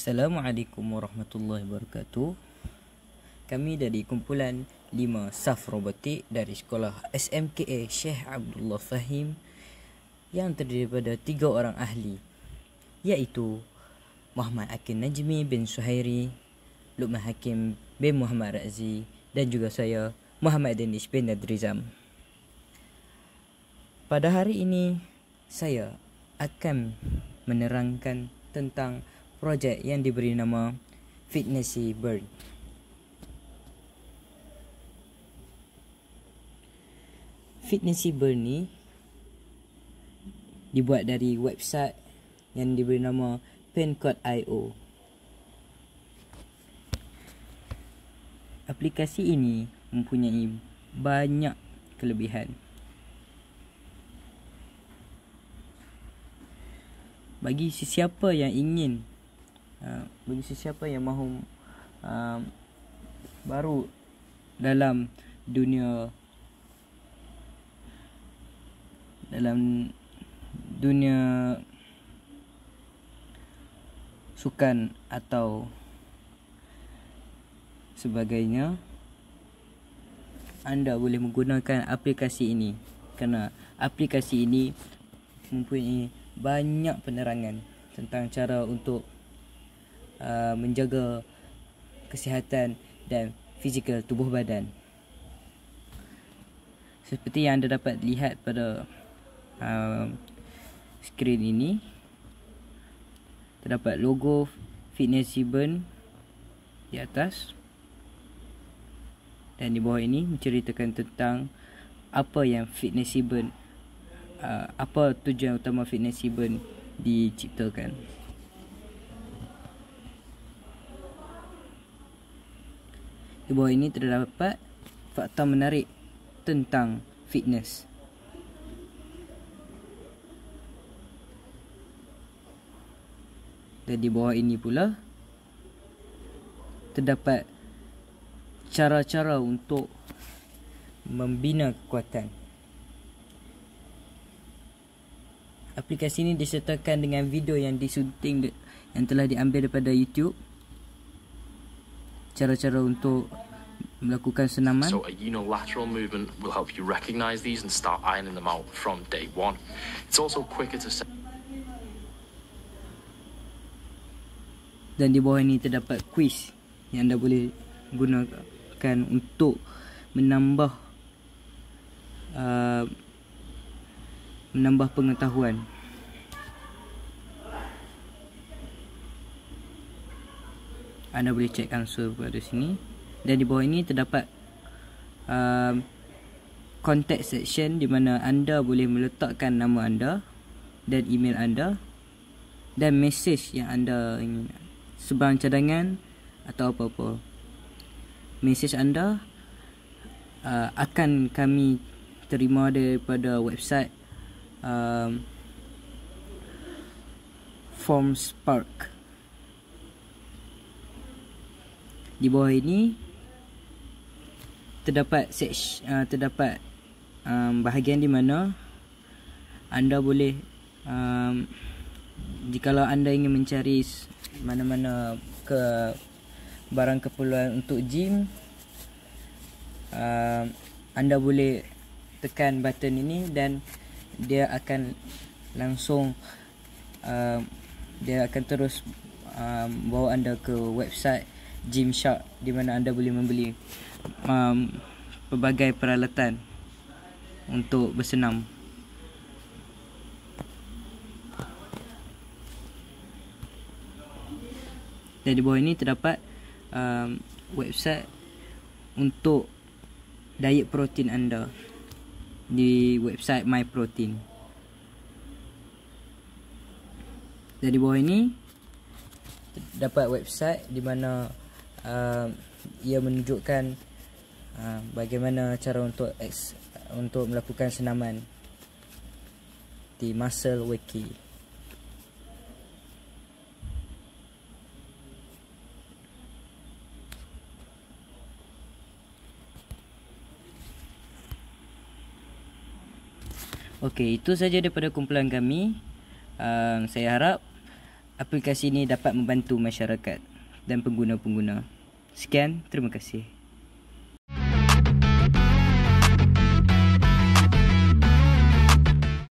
Assalamualaikum warahmatullahi wabarakatuh. Kami dari kumpulan 5 Saf Robotik dari sekolah SMKA Syekh Abdullah Fahim yang terdiri daripada 3 orang ahli, iaitu Muhammad Akin Najmi bin Suhairi, Luqman Hakim bin Muhammad Razi dan juga saya Muhammad Danish bin Nadrizam. Pada hari ini saya akan menerangkan tentang projek yang diberi nama Fitnessy Burn. Fitnessy Burn ni dibuat dari website yang diberi nama Pencode.io. Aplikasi ini mempunyai banyak kelebihan. Bagi sesiapa yang ingin bagi sesiapa yang mahu baru dalam dunia sukan atau sebagainya, anda boleh menggunakan aplikasi ini kerana aplikasi ini mempunyai banyak penerangan tentang cara untuk menjaga kesihatan dan fizikal tubuh badan. Seperti yang anda dapat lihat pada skrin ini, terdapat logo Fitnessy Burn di atas, dan di bawah ini menceritakan tentang apa yang Fitnessy Burn, apa tujuan utama Fitnessy Burn diciptakan. Di bawah ini terdapat fakta menarik tentang fitness. Dan di bawah ini pula terdapat cara-cara untuk membina kekuatan. Aplikasi ini disertakan dengan video yang disunting yang telah diambil daripada YouTube. Cara-cara untuk melakukan senaman. So a unilateral movement will help you recognize these and start ironing them out from day one. It's also quicker to set. Dan di bawah ini terdapat quiz yang anda boleh gunakan untuk menambah pengetahuan. Anda boleh cek answer pada sini. Dan di bawah ini terdapat contact section di mana anda boleh meletakkan nama anda dan email anda dan mesej yang anda ingin, sebarang cadangan atau apa-apa. Mesej anda akan kami terima daripada website Formspark. Di bawah ini terdapat bahagian di mana anda boleh jikalau anda ingin mencari mana-mana barang keperluan untuk gym, anda boleh tekan button ini dan dia akan langsung dia akan terus bawa anda ke website Gymshark di mana anda boleh membeli pelbagai peralatan untuk bersenam. Dan di bawah ini terdapat website untuk diet protein anda di website MyProtein. Dan di bawah ini terdapat website di mana ia menunjukkan bagaimana cara untuk melakukan senaman di Muscle Wiki. Okey, itu saja daripada kumpulan kami. Saya harap aplikasi ini dapat membantu masyarakat dan pengguna-pengguna. Sekian, terima kasih.